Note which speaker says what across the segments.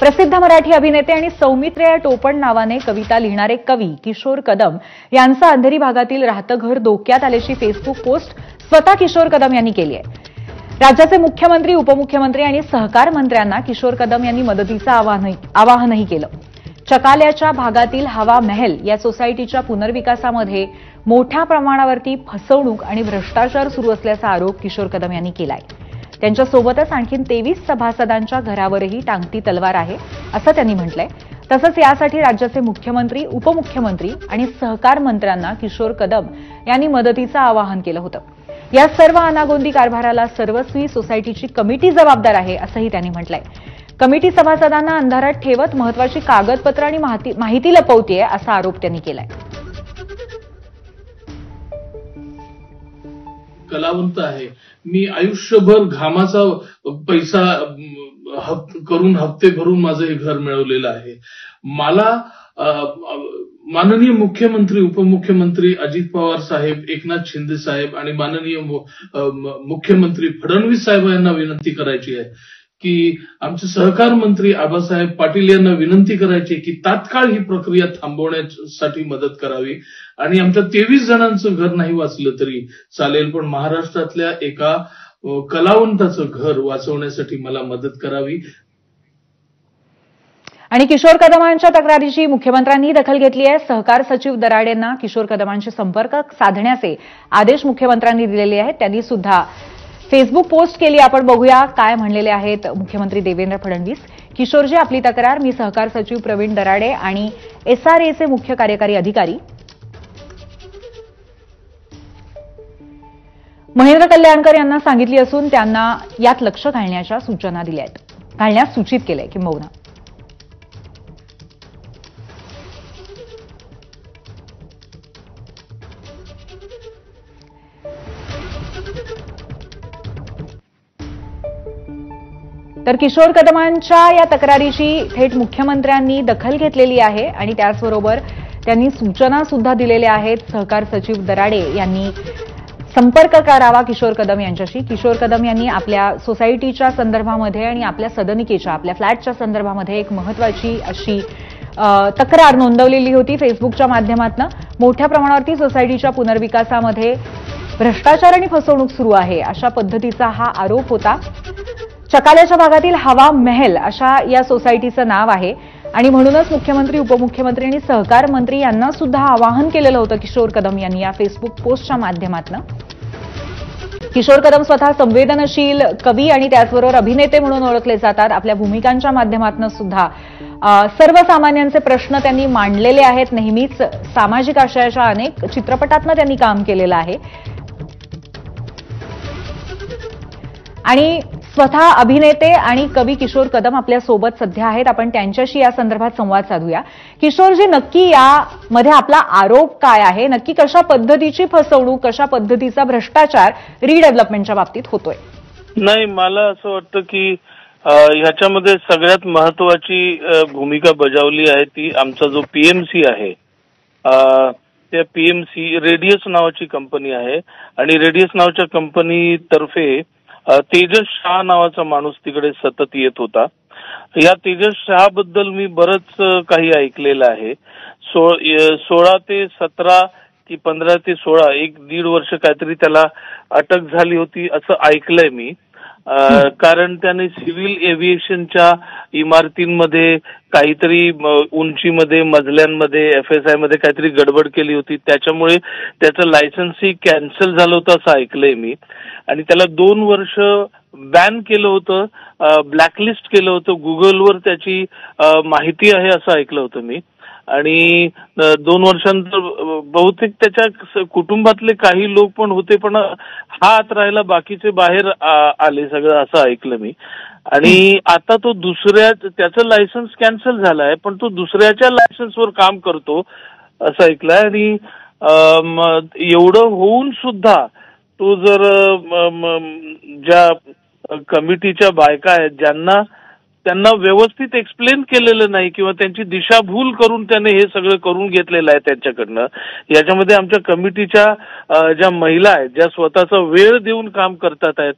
Speaker 1: प्रसिद्ध मराठी अभिनेते आणि सौमित्र टोपण नावाने कविता लिहिणारे कवी किशोर कदम यांचं अंधेरी भागातील राहतं घर धोक्यात आल्याची फेसबुक पोस्ट स्वतः किशोर कदम यांनी केली आहे। राज्याचे मुख्यमंत्री, उपमुख्यमंत्री आणि सहकार मंत्र्यांना किशोर कदम यांनी मदतीचं आवाहनही केलं। चकाल्याच्या भागातील हवा महल या सोसायटीच्या पुनर्विकासामध्ये मोठ्या प्रमाणावरती फसवणूक आणि भ्रष्टाचार सुरू असल्याचा आरोप किशोर कदम यांनी केलाय। त्यांच्यासोबतच आणखी 23 सभासदांच्या घरावरही टांगती तलवार आहे असं त्यांनी म्हटलंय। तसंच यासाठी राज्याचे मुख्यमंत्री, उपमुख्यमंत्री आणि सहकार मंत्र्यांना किशोर कदम यांनी मदतीचं आवाहन केलं होतं। या सर्व अनागोंदी कारभाराला सर्वस्वी सोसायटीची कमिटी जबाबदार आहे असंही त्यांनी म्हटलंय। कमिटी सभासदांना अंधारात ठेवत महत्वाची कागदपत्र आणि माहिती लपवतीये असा आरोप त्यांनी केलाय।
Speaker 2: कलावंत आहे, मी आयुष्यभर घामाचा पैसा करून हप्ते भरून माझं हे घर मिळवलेलं आहे। मला माननीय मुख्यमंत्री, उपमुख्यमंत्री अजित पवार साहेब, एकनाथ शिंदे साहेब आणि माननीय मुख्यमंत्री फडणवीस साहेब यांना विनंती करायची आहे की आमचे सहकार मंत्री आबासाहेब पाटील यांना विनंती करायची की तात्काळ ही प्रक्रिया थांबवण्यासाठी मदत करावी आणि आमच्या 23 जणांचं घर नाही वाचलं तरी चालेल, पण महाराष्ट्रातल्या एका कलावंताचं घर वाचवण्यासाठी मला मदत करावी।
Speaker 1: आणि किशोर कदमांच्या तक्रारीची मुख्यमंत्र्यांनी दखल घेतली आहे। सहकार सचिव दराडेंना किशोर कदमांशी संपर्क साधण्याचे आदेश मुख्यमंत्र्यांनी दिलेले आहेत। त्यांनी सुद्धा फेसबुक पोस्ट केली। आपण बघूया काय म्हणलेले आहेत मुख्यमंत्री देवेंद्र फडणवीस। किशोरजी, आपली तक्रार मी सहकार सचिव प्रवीण दराडे आणि SRAचे मुख्य कार्यकारी अधिकारी महेंद्र कल्याणकर यांना सांगितली असून त्यांना यात लक्ष घालण्याच्या सूचना दिल्या आहेत, घालण्यास सूचित केलंय किंबहुना। तर किशोर कदमांच्या या तक्रारीची थेट मुख्यमंत्र्यांनी दखल घेतलेली आहे आणि त्याचबरोबर त्यांनी सूचना सुद्धा दिलेल्या आहेत। सहकार सचिव दराडे यांनी संपर्क करावा किशोर कदम यांच्याशी। किशोर कदम यांनी आपल्या सोसायटीच्या संदर्भामध्ये आणि आपल्या सदनिकेच्या, आपल्या फ्लॅटच्या संदर्भामध्ये एक महत्वाची अशी तक्रार नोंदवलेली होती फेसबुकच्या माध्यमातून। मोठ्या प्रमाणावरती सोसायटीच्या पुनर्विकासामध्ये भ्रष्टाचार आणि फसवणूक सुरू आहे अशा पद्धतीचा हा आरोप होता। चकाल्याच्या भागातील हवा महल अशा या सोसायटीचं नाव आहे आणि म्हणूनच मुख्यमंत्री, उपमुख्यमंत्री आणि सहकार मंत्री यांना सुद्धा आवाहन केलेलं होतं किशोर कदम यांनी या फेसबुक पोस्टच्या माध्यमातून। किशोर कदम स्वतः संवेदनशील कवी आणि त्याचबरोबर अभिनेते म्हणून ओळखले जातात। आपल्या भूमिकांच्या माध्यमातून सुद्धा सर्वसामान्यांचे प्रश्न त्यांनी मांडलेले आहेत। नेहमीच सामाजिक आशयाच्या अनेक चित्रपटांतून त्यांनी काम केलेलं आहे आणि स्वतः अभिनेते आणि कवी किशोर कदम आपल्या सोबत सध्या आहेत। आपण त्यांच्याशी या संदर्भात संवाद साधूया। किशोरजी, नक्की यामध्ये आपला आरोप काय आहे? नक्की कशा पद्धतीची फसवणूक, कशा पद्धतीचा भ्रष्टाचार रिडेव्हलपमेंटच्या बाबतीत होतोय?
Speaker 3: नाही, मला असं वाटतं की ह्याच्यामध्ये सगळ्यात महत्वाची भूमिका बजावली आहे ती आमचा जो PMC आहे, त्या PMC रेडियस नावाची कंपनी आहे आणि रेडियस नावाच्या कंपनीतर्फे तेजस शाह नावाचा माणूस तिकडे सतत येत होता। या तेजस शाह बद्दल मी बरंच काही ऐकलेलं आहे। 16 ते 17 की 15 ते 16 1-1.5 वर्ष काहीतरी त्याला अटक झाली होती असं ऐकलंय मी। कारण त्याने सिव्हिल एव्हिएशनच्या इमारतींमध्ये काहीतरी उंचीमध्ये, मजल्यांमध्ये, FSI मध्ये काहीतरी गडबड केली होती, त्याच्यामुळे त्याचं लायसन्सही कॅन्सल झालं होतं असं ऐकलंय मी। आणि त्याला 2 वर्ष बॅन केलं होतं, ब्लॅकलिस्ट केलं होतं, गुगलवर त्याची माहिती आहे असं ऐकलं होतं मी। आणि 2 वर्षांनंतर बहुतेक त्याच्या कुटुंबातले काही लोक पण होते, पण हा आत राहायला बाकीचे बाहेर आले सगळं असं ऐकलं मी। आणि आता तो त्याचं लायसन्स कॅन्सल झालंय पण तो दुसऱ्याच्या लायसन्सवर काम करतो असं ऐकलंय। आणि एवढं होऊन सुद्धा तो जर ज्या कमिटीच्या बायका आहेत त्यांना व्यवस्थित एक्सप्लेन केलेलं नाही किंवा त्यांची दिशाभूल करून त्याने हे सगळं करून घेतलेलं आहे त्यांच्याकडनं। याच्यामध्ये आमच्या कमिटीच्या ज्या महिला आहेत, ज्या स्वतःचा वेळ देऊन काम करतात आहेत,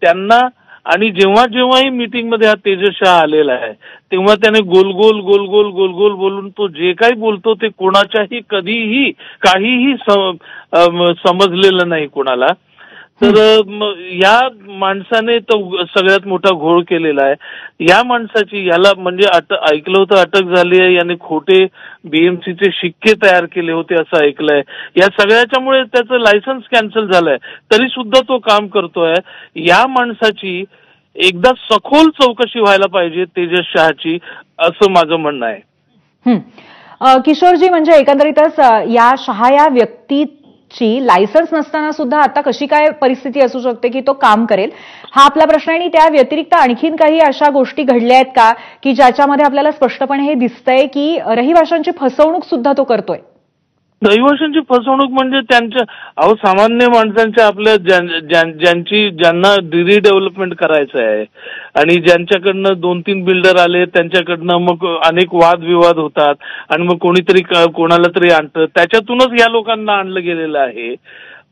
Speaker 3: त्यांना आणि जेव्हा जेव्हाही मीटिंगमध्ये हा तेजस शहा आलेला आहे तेव्हा त्याने गोल गोल गोल गोल गोल गोल बोलून तो जे काही बोलतो ते कोणाच्याही कधीही काहीही समजलेलं नाही कोणाला. तर या माणसाने तो सगळ्यात मोठा घोळ केलेला आहे. या माणसाची याला म्हणजे ऐकलं होतं अटक झाली आहे, याने खोटे बीएमसीचे शिक्के तयार केले होते असं ऐकलंय. या सगळ्याच्यामुळे त्याचं लायसन्स कॅन्सल झालंय तरी सुद्धा तो काम करतोय. या माणसाची एकदा सखोल चौकशी व्हायला पाहिजे तेजस शहाची असं माझं म्हणणं आहे.
Speaker 1: किशोरजी, म्हणजे एकंदरीतच या शहा या व्यक्तीची लायसन्स नसताना सुद्धा आता कशी काय परिस्थिती असू शकते की तो काम करेल, हा आपला प्रश्न आहे. आणि त्या व्यतिरिक्त आणखीन काही अशा गोष्टी घडल्या आहेत का की ज्याच्यामध्ये आपल्याला स्पष्टपणे हे दिसतंय की रहिवाशांची फसवणूक सुद्धा तो करतोय?
Speaker 3: रहिवाशांची फसवणूक म्हणजे त्यांच्या सामान्य माणसांच्या आपल्या ज्यांना रिडेव्हलपमेंट करायचं आहे आणि ज्यांच्याकडनं 2-3 बिल्डर आले त्यांच्याकडनं मग अनेक वादविवाद होतात आणि मग कोणीतरी कोणाला तरी आणतं, त्याच्यातूनच या लोकांना आणलं गेलेलं आहे.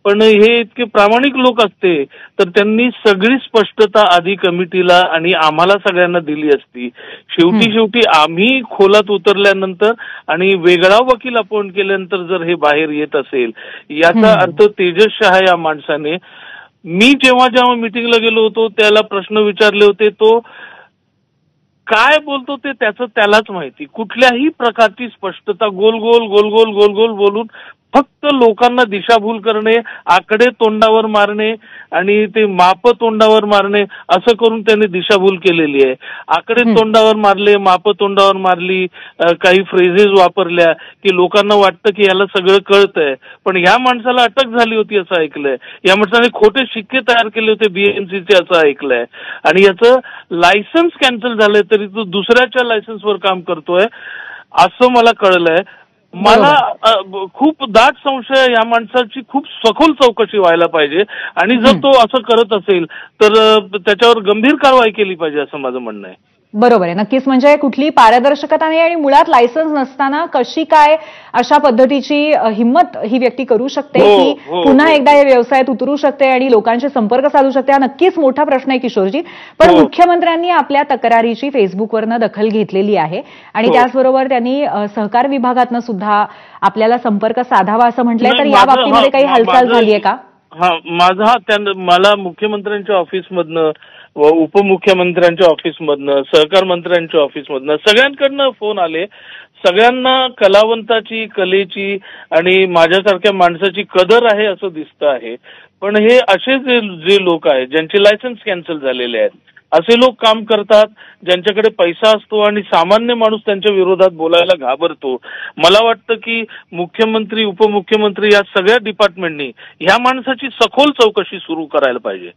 Speaker 3: पण हे इतके प्रामाणिक लोक असते तर त्यांनी सगळी स्पष्टता आधी कमिटीला आणि आम्हाला सगळ्यांना दिली असती. शेवटी आम्ही खोलात उतरल्यानंतर आणि वेगळा वकील अपॉइंट केल्यानंतर जर हे बाहेर येत असेल याचा अर्थ तेजस शहा या माणसाने, मी जेव्हा मीटिंगला गेलो होतो त्याला प्रश्न विचारले होते, तो काय बोलतो ते त्यालाच माहिती. कुठल्याही प्रकारची स्पष्टता गोल गोल गोल गोल गोल गोल बोलून फक्त लोकांना दिशाभूल करणे, आकडे तोंडावर मारणे आणि ते माप तोंडावर मारणे असं करून त्याने दिशाभूल केलेली आहे. आकडे तोंडावर मारले, माप तोंडावर मारली, काही फ्रेजेस वापरल्या की लोकांना वाटतं की याला सगळं कळतंय. पण या माणसाला अटक झाली होती असं ऐकलंय. या माणसाने खोटे शिक्के तयार केले होते बीएमसीचे असं ऐकलंय आणि याचं लायसन्स कॅन्सल झालंय तरी तो दुसऱ्याच्या लायसन्सवर काम करतोय असं मला कळलंय. मला खूप दाट संशय या माणसाची खूप सखोल चौकशी व्हायला पाहिजे आणि जर तो असं करत असेल तर त्याच्यावर गंभीर कारवाई केली पाहिजे असं माझं म्हणणं आहे.
Speaker 1: बरोबर आहे, नक्कीच. म्हणजे कुठली पारदर्शकता नाही आणि मुळात लायसन्स नसताना कशी काय अशा पद्धतीची हिंमत ही व्यक्ती करू शकते की पुन्हा एकदा या व्यवसायात उतरू शकते आणि लोकांशी संपर्क साधू शकते, हा नक्कीच मोठा प्रश्न आहे किशोरजी. पण मुख्यमंत्र्यांनी आपल्या तक्रारीची फेसबुकवरनं दखल घेतलेली आहे आणि त्याचबरोबर त्यांनी सहकार विभागातनं सुद्धा आपल्याला संपर्क साधावा असं म्हटलंय. तर या बाबतीमध्ये काही हालचाल झाली आहे का?
Speaker 3: मला मुख्यमंत्र्यांच्या ऑफिसमधनं, उपमुख्यमंत्र्यांच्या ऑफिसमधनं, सहकार मंत्र्यांच्या ऑफिसमधनं सगळ्यांकडनं फोन आले. सगळ्यांना कलावंताची, कलेची आणि माझ्यासारख्या माणसाची कदर आहे असं दिसतं आहे. पण हे असे जे लोक आहेत ज्यांचे लायसन्स कॅन्सल झालेले आहेत असे लोक काम करतात ज्यांच्याकडे पैसा असतो आणि सामान्य माणूस त्यांच्या विरोधात बोलायला घाबरतो. मला वाटतं की मुख्यमंत्री, उपमुख्यमंत्री या सगळ्या डिपार्टमेंटनी ह्या माणसाची सखोल चौकशी सुरू करायला पाहिजे.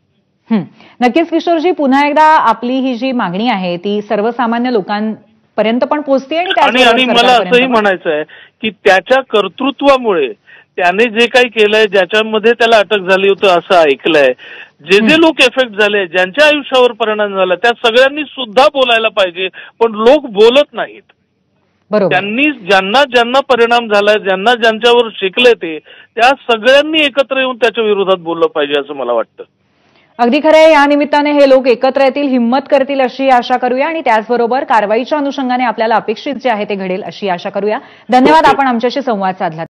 Speaker 1: नक्कीच किशोरजी, पुन्हा एकदा आपली ही जी मागणी आहे ती सर्वसामान्य लोकांपर्यंत पण पोहोचते
Speaker 3: आणि मला असंही म्हणायचं आहे की त्याच्या कर्तृत्वामुळे त्याने जे काही केलंय, ज्याच्यामध्ये त्याला अटक झाली होती असं ऐकलंय, जे लोक इफेक्ट झाले, ज्यांच्या आयुष्यावर परिणाम झाला त्या सगळ्यांनी सुद्धा बोलायला पाहिजे. पण लोक बोलत नाहीत. त्यांनी ज्यांना परिणाम झालाय, ज्यांच्यावर शिकले ते त्या सगळ्यांनी एकत्र येऊन त्याच्या विरोधात बोललं पाहिजे असं मला वाटतं.
Speaker 1: अगदी खरं आहे. या निमित्ताने हे लोक एकत्र येतील, हिंमत करतील अशी आशा करूया आणि त्याचबरोबर कारवाईच्या अनुषंगाने आपल्याला अपेक्षित जे आहे ते घडेल अशी आशा करूया. धन्यवाद, आपण आमच्याशी संवाद साधला.